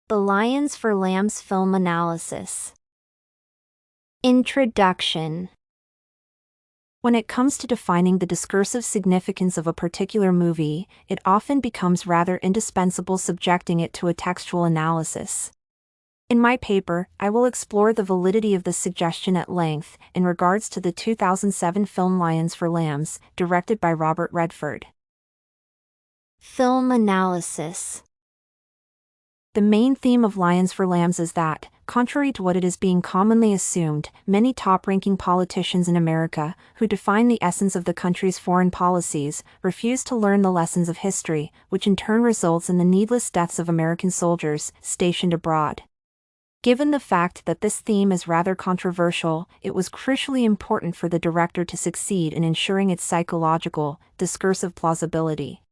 The Lions for Lambs Film Analysis. Introduction. When it comes to defining the discursive significance of a particular movie, it often becomes rather indispensable subjecting it to a textual analysis. In my paper, I will explore the validity of this suggestion at length in regards to the 2007 film Lions for Lambs, directed by Robert Redford. Film analysis. The main theme of Lions for Lambs is that, contrary to what it is being commonly assumed, many top-ranking politicians in America, who define the essence of the country's foreign policies, refuse to learn the lessons of history, which in turn results in the needless deaths of American soldiers stationed abroad. Given the fact that this theme is rather controversial, it was crucially important for the director to succeed in ensuring its psychological, discursive plausibility.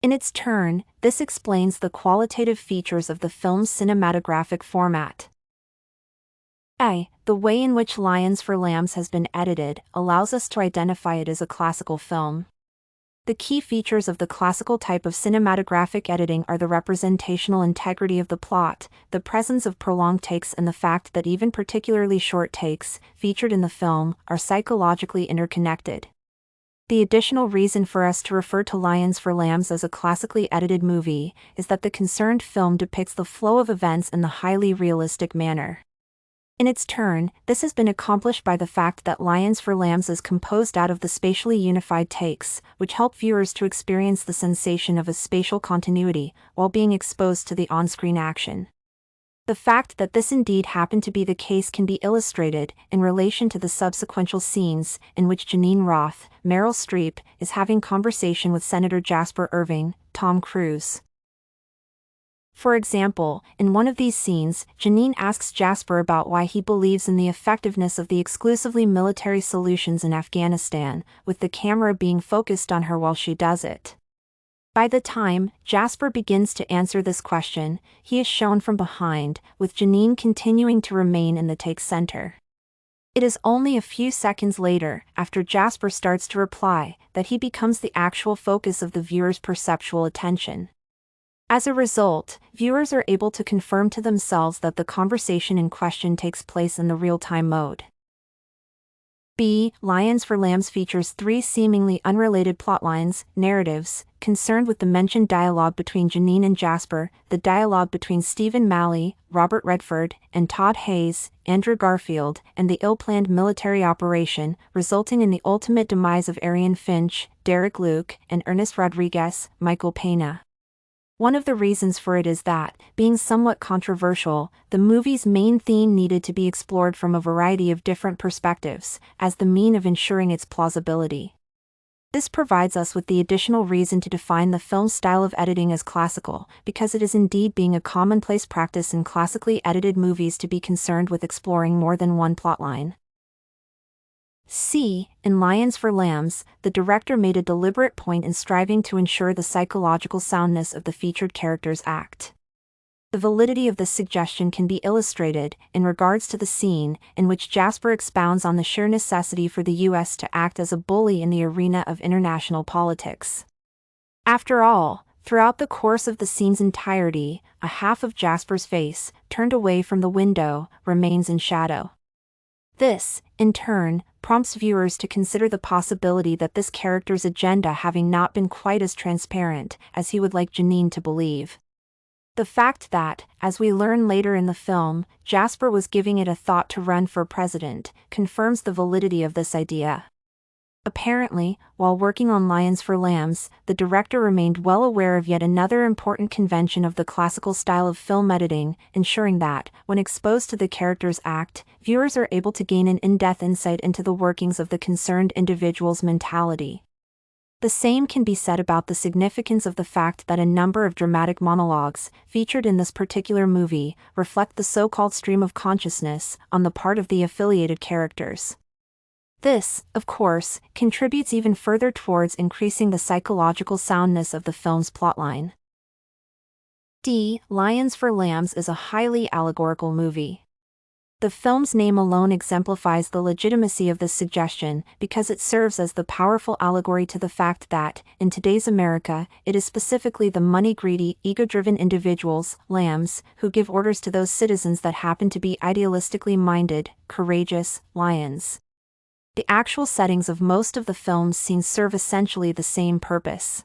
In its turn, this explains the qualitative features of the film's cinematographic format. A. The way in which Lions for Lambs has been edited allows us to identify it as a classical film. The key features of the classical type of cinematographic editing are the representational integrity of the plot, the presence of prolonged takes, and the fact that even particularly short takes, featured in the film, are psychologically interconnected. The additional reason for us to refer to Lions for Lambs as a classically edited movie is that the concerned film depicts the flow of events in the highly realistic manner. In its turn, this has been accomplished by the fact that Lions for Lambs is composed out of the spatially unified takes, which help viewers to experience the sensation of a spatial continuity while being exposed to the on-screen action. The fact that this indeed happened to be the case can be illustrated in relation to the subsequential scenes in which Janine Roth, Meryl Streep, is having conversation with Senator Jasper Irving, Tom Cruise. For example, in one of these scenes, Janine asks Jasper about why he believes in the effectiveness of the exclusively military solutions in Afghanistan, with the camera being focused on her while she does it. By the time Jasper begins to answer this question, he is shown from behind, with Janine continuing to remain in the take center. It is only a few seconds later, after Jasper starts to reply, that he becomes the actual focus of the viewer's perceptual attention. As a result, viewers are able to confirm to themselves that the conversation in question takes place in the real-time mode. B. Lions for Lambs features three seemingly unrelated plotlines, narratives, concerned with the mentioned dialogue between Janine and Jasper, the dialogue between Stephen Malley, Robert Redford, and Todd Hayes, Andrew Garfield, and the ill-planned military operation, resulting in the ultimate demise of Arian Finch, Derek Luke, and Ernest Rodriguez, Michael Pena. One of the reasons for it is that, being somewhat controversial, the movie's main theme needed to be explored from a variety of different perspectives, as the mean of ensuring its plausibility. This provides us with the additional reason to define the film's style of editing as classical, because it is indeed being a commonplace practice in classically edited movies to be concerned with exploring more than one plotline. C. In Lions for Lambs, the director made a deliberate point in striving to ensure the psychological soundness of the featured characters' act. The validity of this suggestion can be illustrated in regards to the scene in which Jasper expounds on the sheer necessity for the U.S. to act as a bully in the arena of international politics. After all, throughout the course of the scene's entirety, a half of Jasper's face, turned away from the window, remains in shadow. This, in turn, prompts viewers to consider the possibility that this character's agenda having not been quite as transparent as he would like Janine to believe. The fact that, as we learn later in the film, Jasper was giving it a thought to run for president, confirms the validity of this idea. Apparently, while working on Lions for Lambs, the director remained well aware of yet another important convention of the classical style of film editing, ensuring that, when exposed to the character's act, viewers are able to gain an in-depth insight into the workings of the concerned individual's mentality. The same can be said about the significance of the fact that a number of dramatic monologues, featured in this particular movie, reflect the so-called stream of consciousness on the part of the affiliated characters. This, of course, contributes even further towards increasing the psychological soundness of the film's plotline. D. Lions for Lambs is a highly allegorical movie. The film's name alone exemplifies the legitimacy of this suggestion because it serves as the powerful allegory to the fact that, in today's America, it is specifically the money-greedy, ego-driven individuals, lambs, who give orders to those citizens that happen to be idealistically minded, courageous, lions. The actual settings of most of the film's scenes serve essentially the same purpose.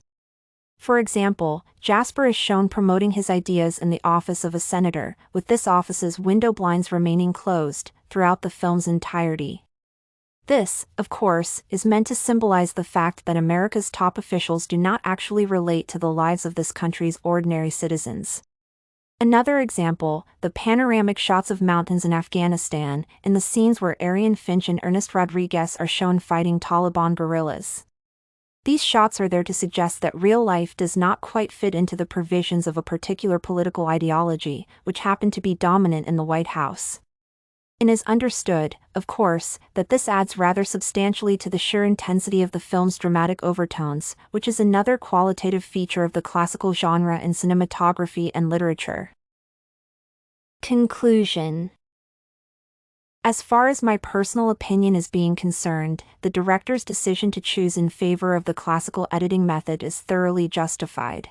For example, Jasper is shown promoting his ideas in the office of a senator, with this office's window blinds remaining closed throughout the film's entirety. This, of course, is meant to symbolize the fact that America's top officials do not actually relate to the lives of this country's ordinary citizens. Another example, the panoramic shots of mountains in Afghanistan, in the scenes where Arian Finch and Ernest Rodriguez are shown fighting Taliban guerrillas. These shots are there to suggest that real life does not quite fit into the provisions of a particular political ideology, which happen to be dominant in the White House. It is understood, of course, that this adds rather substantially to the sheer intensity of the film's dramatic overtones, which is another qualitative feature of the classical genre in cinematography and literature. Conclusion. As far as my personal opinion is being concerned, the director's decision to choose in favor of the classical editing method is thoroughly justified.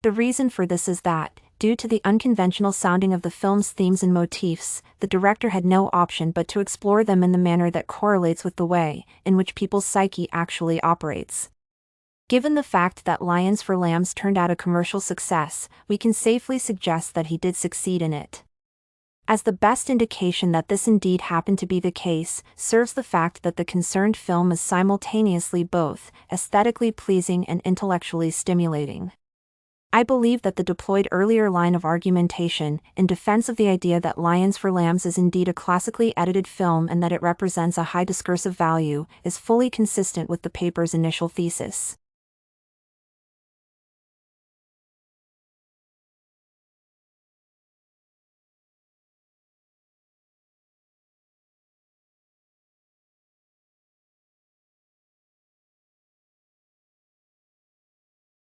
The reason for this is that, due to the unconventional sounding of the film's themes and motifs, the director had no option but to explore them in the manner that correlates with the way in which people's psyche actually operates. Given the fact that Lions for Lambs turned out a commercial success, we can safely suggest that he did succeed in it. As the best indication that this indeed happened to be the case, serves the fact that the concerned film is simultaneously both aesthetically pleasing and intellectually stimulating. I believe that the deployed earlier line of argumentation, in defense of the idea that Lions for Lambs is indeed a classically edited film and that it represents a high discursive value, is fully consistent with the paper's initial thesis.